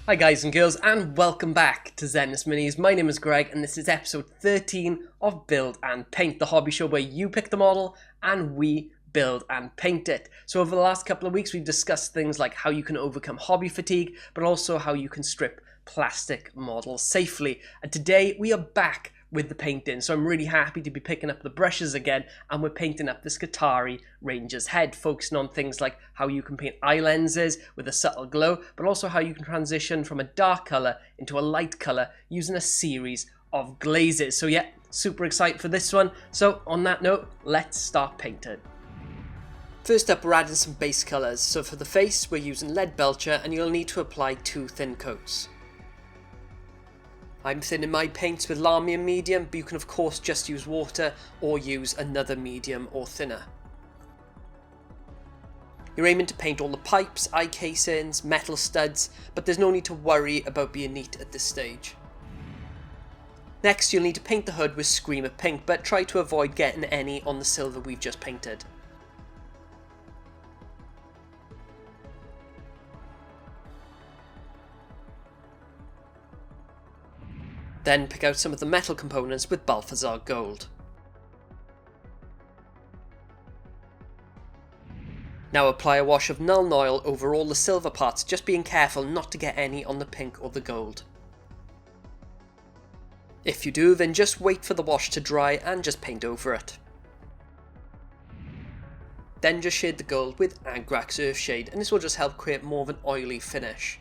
Hi guys and girls, and welcome back to Xenus Minis. My name is Greg and this is episode 13 of Build and Paint, the hobby show where you pick the model and we build and paint it. So over the last couple of weeks we've discussed things like how you can overcome hobby fatigue, but also how you can strip plastic models safely. And today we are back with the painting, so I'm really happy to be picking up the brushes again, and we're painting up the Skitarii Ranger's head, focusing on things like how you can paint eye lenses with a subtle glow, but also how you can transition from a dark colour into a light colour using a series of glazes. So yeah, super excited for this one. So on that note, let's start painting. First up, we're adding some base colours. So for the face, we're using lead voucher, and you'll need to apply 2 thin coats. I'm thinning my paints with Lamia medium, but you can of course just use water or use another medium or thinner. You're aiming to paint all the pipes, eye casings, metal studs, but there's no need to worry about being neat at this stage. Next, you'll need to paint the hood with Screamer Pink, but try to avoid getting any on the silver we've just painted. Then pick out some of the metal components with Balthazar Gold. Now apply a wash of Nuln Oil over all the silver parts, just being careful not to get any on the pink or the gold. If you do, then just wait for the wash to dry and just paint over it. Then just shade the gold with Agrax Earthshade, and this will just help create more of an oily finish.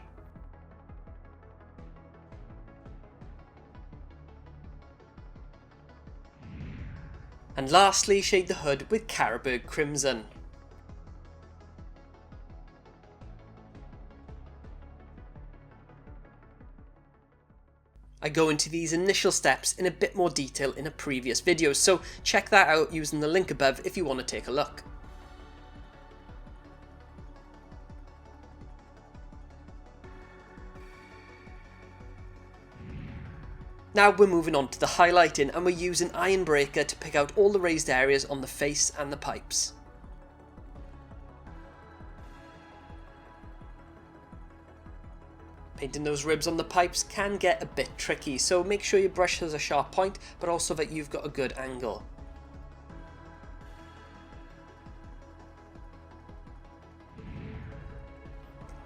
And lastly, shade the hood with Carroburg Crimson. I go into these initial steps in a bit more detail in a previous video, so check that out using the link above if you want to take a look. Now we're moving on to the highlighting, and we're using Iron Breaker to pick out all the raised areas on the face and the pipes. Painting those ribs on the pipes can get a bit tricky, so make sure your brush has a sharp point, but also that you've got a good angle.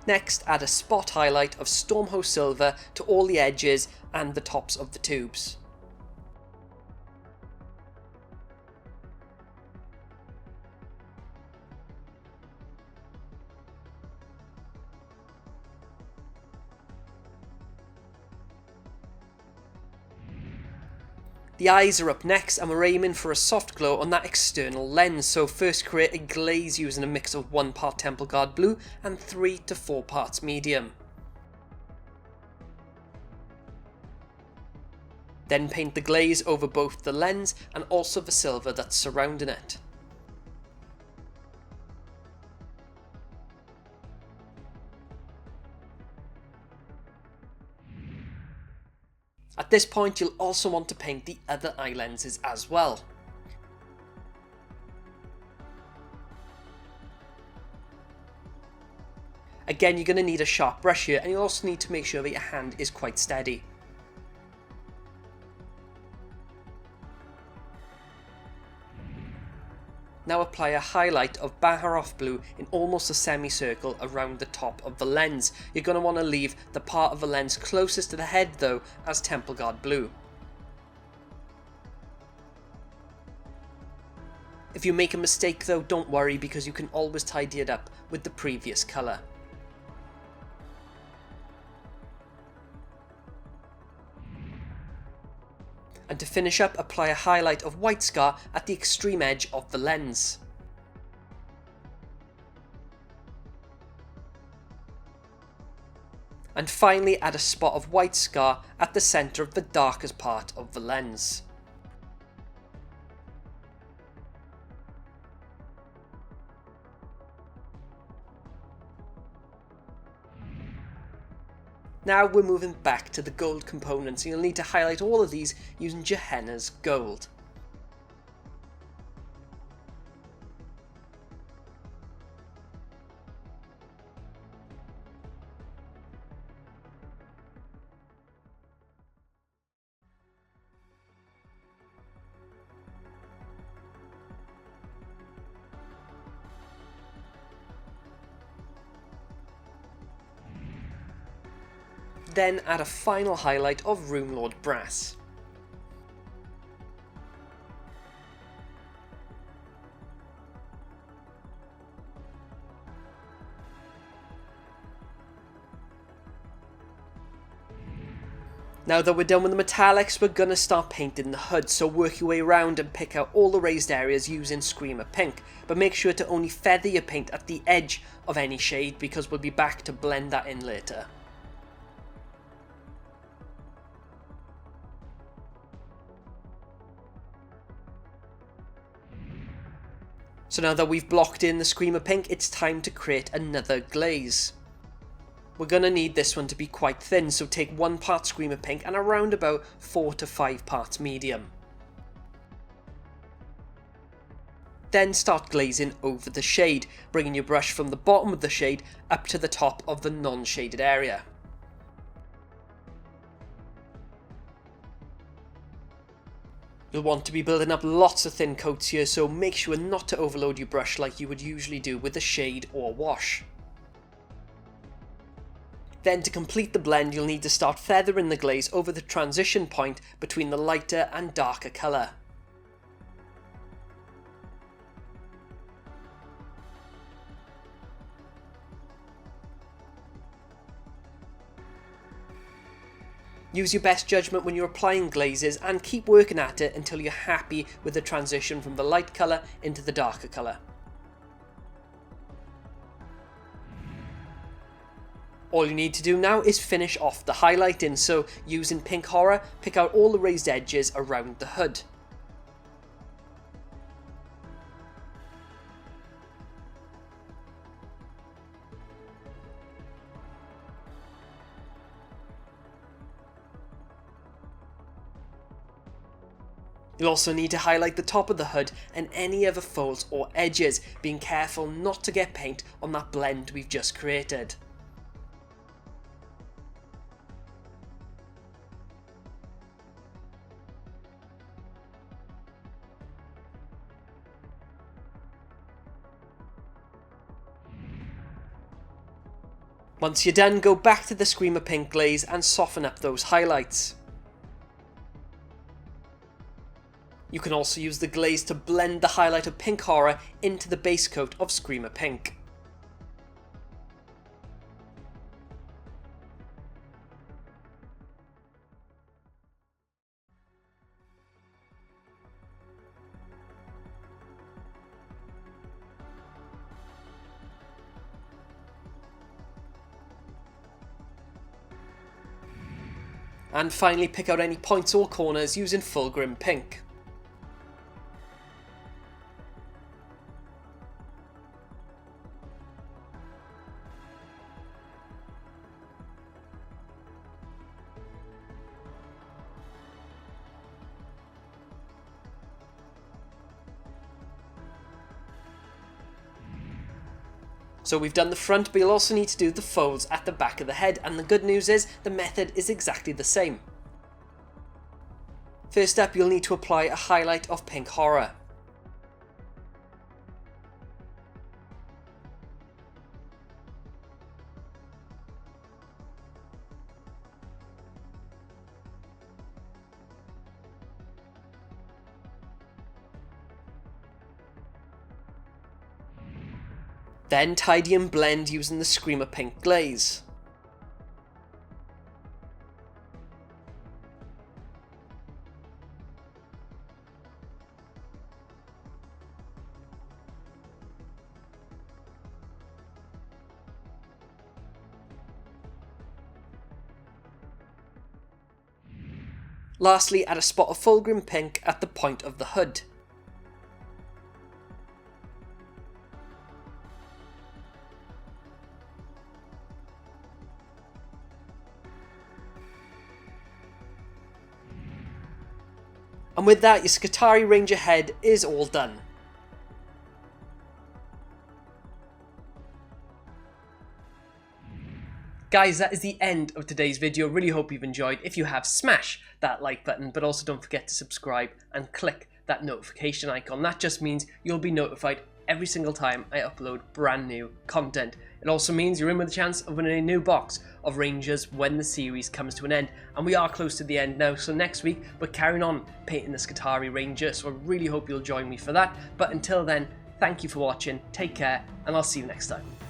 Next, add a spot highlight of Stormhost Silver to all the edges and the tops of the tubes. The eyes are up next, and we're aiming for a soft glow on that external lens, so first create a glaze using a mix of 1 part Temple Guard Blue and 3 to 4 parts medium. Then paint the glaze over both the lens and also the silver that's surrounding it. At this point, you'll also want to paint the other eye lenses as well. Again, you're going to need a sharp brush here, and you'll also need to make sure that your hand is quite steady. Now apply a highlight of Baharoff Blue in almost a semicircle around the top of the lens. You're going to want to leave the part of the lens closest to the head though as Temple Guard Blue. If you make a mistake though, don't worry, because you can always tidy it up with the previous colour. And to finish up, apply a highlight of White Scar at the extreme edge of the lens. And finally add a spot of White Scar at the centre of the darkest part of the lens. Now we're moving back to the gold components, and you'll need to highlight all of these using Gehenna's Gold. then add a final highlight of Rune Lord Brass. Now that we're done with the metallics, we're going to start painting the hood, so work your way around and pick out all the raised areas using Screamer Pink, but make sure to only feather your paint at the edge of any shade because we'll be back to blend that in later. So now that we've blocked in the Screamer Pink, it's time to create another glaze. We're going to need this one to be quite thin, so take 1 part Screamer Pink and around about 4 to 5 parts medium. Then start glazing over the shade, bringing your brush from the bottom of the shade up to the top of the non-shaded area. You'll want to be building up lots of thin coats here, so make sure not to overload your brush like you would usually do with a shade or wash. Then to complete the blend, you'll need to start feathering the glaze over the transition point between the lighter and darker colour. Use your best judgment when you're applying glazes and keep working at it until you're happy with the transition from the light colour into the darker colour. All you need to do now is finish off the highlighting, so using Pink Horror, pick out all the raised edges around the hood. You'll also need to highlight the top of the hood and any other folds or edges, being careful not to get paint on that blend we've just created. Once you're done, go back to the Screamer Pink glaze and soften up those highlights. You can also use the glaze to blend the highlight of Pink Horror into the base coat of Screamer Pink. And finally pick out any points or corners using Fulgrim Pink. So we've done the front, but you'll also need to do the folds at the back of the head, and the good news is the method is exactly the same. First up, you'll need to apply a highlight of Pink Horror. Then tidy and blend using the Screamer Pink glaze. Lastly, add a spot of Fulgrim Pink at the point of the hood. And with that, your Skitarii Ranger head is all done. Guys, that is the end of today's video. Really hope you've enjoyed. If you have, smash that like button, but also don't forget to subscribe and click that notification icon. That just means you'll be notified every single time I upload brand new content. It also means you're in with a chance of winning a new box of Rangers when the series comes to an end. And we are close to the end now, so next week we're carrying on painting the Skitarii Rangers, so I really hope you'll join me for that. But until then, thank you for watching, take care, and I'll see you next time.